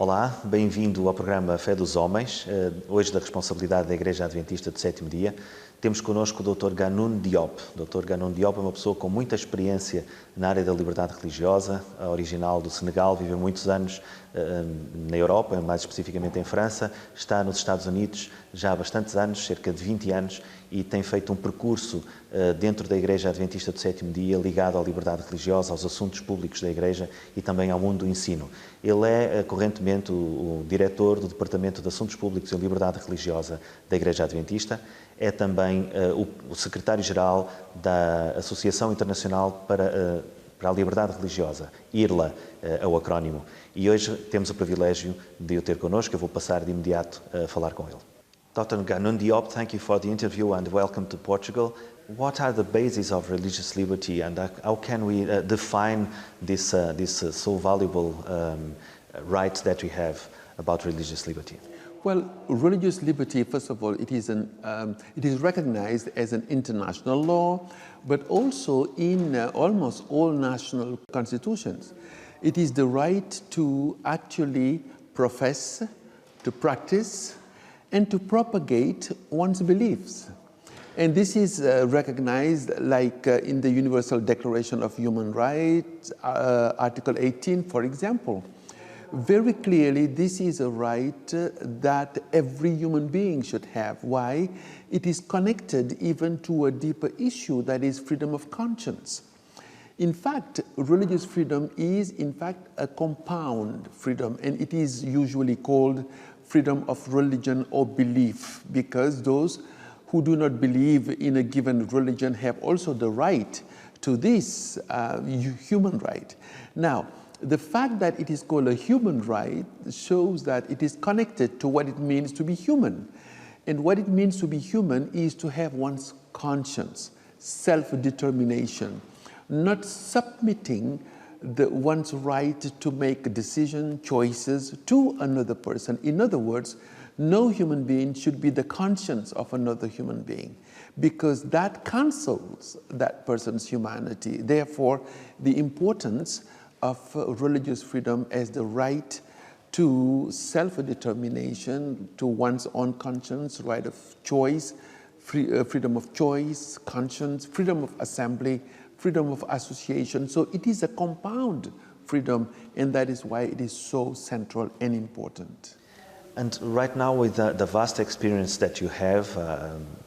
Olá, bem-vindo ao programa Fé dos Homens, hoje da responsabilidade da Igreja Adventista do Sétimo Dia. Temos connosco o Doutor Ganoune Diop. O Doutor Ganoune Diop é uma pessoa com muita experiência na área da liberdade religiosa, original do Senegal, viveu muitos anos na Europa, mais especificamente em França, está nos Estados Unidos já há bastantes anos, cerca de 20 anos, e tem feito um percurso dentro da Igreja Adventista do Sétimo Dia, ligado à liberdade religiosa, aos assuntos públicos da Igreja e também ao mundo do ensino. Ele é, correntemente, o Diretor do Departamento de Assuntos Públicos e Liberdade Religiosa da Igreja Adventista, é também o Secretário-Geral da Associação Internacional para a Liberdade Religiosa, IRLA, é o acrónimo. E hoje temos o privilégio de o ter connosco. Eu vou passar de imediato a falar com ele. Dr. Ganoune Diop, thank you for the interview and welcome to Portugal. What are the bases of religious liberty and how can we define this so valuable right that we have about religious liberty? Well, religious liberty, first of all, it is recognized as an international law, but also in almost all national constitutions. It is the right to actually profess, to practice, and to propagate one's beliefs. And this is recognized like in the Universal Declaration of Human Rights, Article 18, for example. Very clearly, this is a right that every human being should have. Why? It is connected even to a deeper issue, that is freedom of conscience. In fact, religious freedom is, in fact, a compound freedom, and it is usually called freedom of religion or belief, because those who do not believe in a given religion have also the right to this human right. Now, the fact that it is called a human right shows that it is connected to what it means to be human. And what it means to be human is to have one's conscience, self-determination, not submitting one's right to make decision choices to another person. In other words, no human being should be the conscience of another human being, because that cancels that person's humanity. Therefore, the importance of religious freedom as the right to self-determination, to one's own conscience, right of choice, freedom of choice, conscience, freedom of assembly, freedom of association. So it is a compound freedom, and that is why it is so central and important. And right now, with the vast experience that you have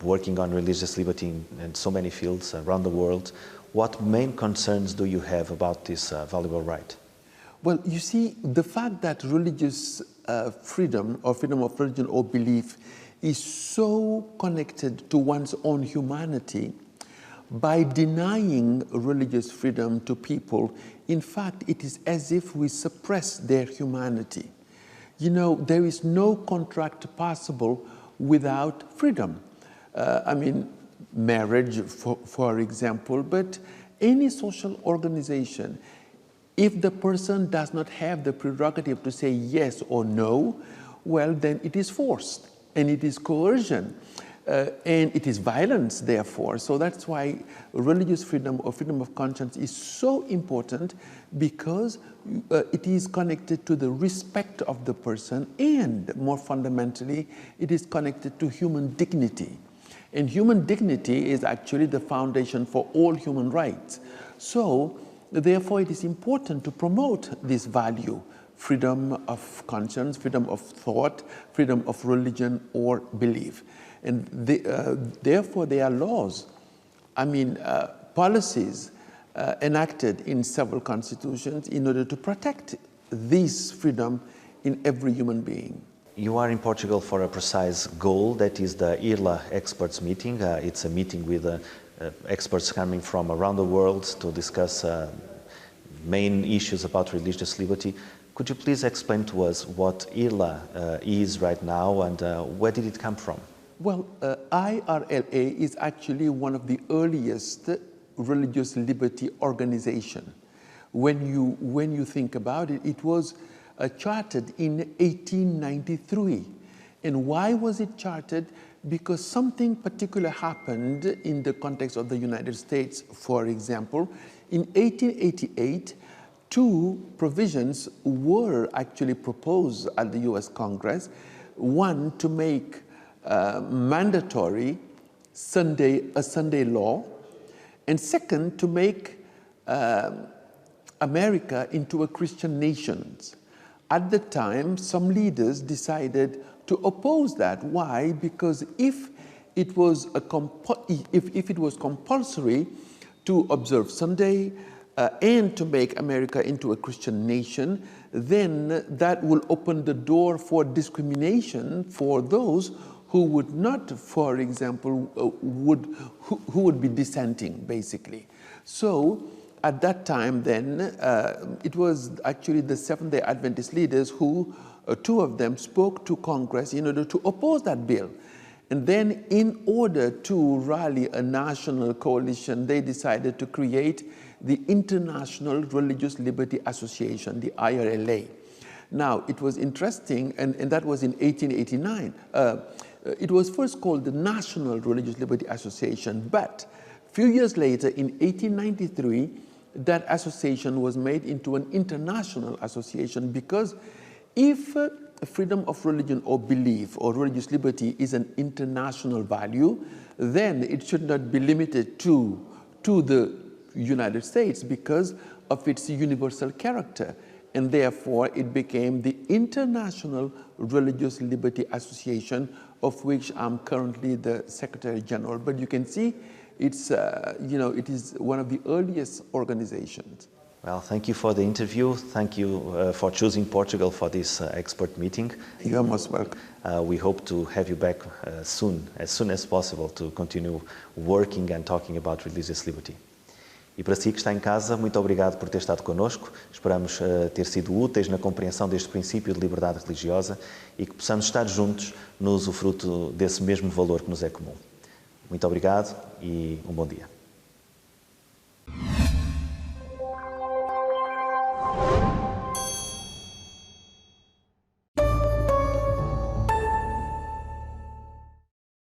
working on religious liberty in so many fields around the world, what main concerns do you have about this valuable right? Well, you see, the fact that religious freedom or freedom of religion or belief is so connected to one's own humanity, by denying religious freedom to people, in fact, it is as if we suppress their humanity. You know, there is no contract possible without freedom. Marriage, for example, but any social organization, if the person does not have the prerogative to say yes or no, well, then it is forced, and it is coercion, and it is violence, therefore. So that's why religious freedom or freedom of conscience is so important, because it is connected to the respect of the person, and more fundamentally, it is connected to human dignity. And human dignity is actually the foundation for all human rights. So, therefore, it is important to promote this value, freedom of conscience, freedom of thought, freedom of religion or belief. And therefore, there are laws, policies enacted in several constitutions in order to protect this freedom in every human being. You are in Portugal for a precise goal, that is the IRLA experts meeting. It's a meeting with experts coming from around the world to discuss main issues about religious liberty. Could you please explain to us what IRLA is right now and where did it come from? Well, IRLA is actually one of the earliest religious liberty organization. When you think about it, it was chartered in 1893. And why was it chartered? Because something particular happened in the context of the United States. For example, in 1888, two provisions were actually proposed at the US Congress. One, to make mandatory a Sunday law, and second, to make America into a Christian nation. At the time, some leaders decided to oppose that. Why? Because if it was compulsory to observe Sunday and to make America into a Christian nation, then that will open the door for discrimination for those who would not, for example, who would be dissenting, basically. So at that time then, it was actually the Seventh-day Adventist leaders who, two of them spoke to Congress in order to oppose that bill. And then in order to rally a national coalition, they decided to create the International Religious Liberty Association, the IRLA. Now, it was interesting, and that was in 1889. It was first called the National Religious Liberty Association, but a few years later, in 1893, that association was made into an international association, because if freedom of religion or belief or religious liberty is an international value, then it should not be limited to the United States because of its universal character. And therefore, it became the International Religious Liberty Association, of which I'm currently the Secretary General. But you can see it's, it is one of the earliest organizations. Well, thank you for the interview. Thank you for choosing Portugal for this expert meeting. You're most welcome. We hope to have you back soon as possible, to continue working and talking about religious liberty. E para si que está em casa, muito obrigado por ter estado connosco. Esperamos ter sido úteis na compreensão deste princípio de liberdade religiosa e que possamos estar juntos no usufruto desse mesmo valor que nos é comum. Muito obrigado e um bom dia.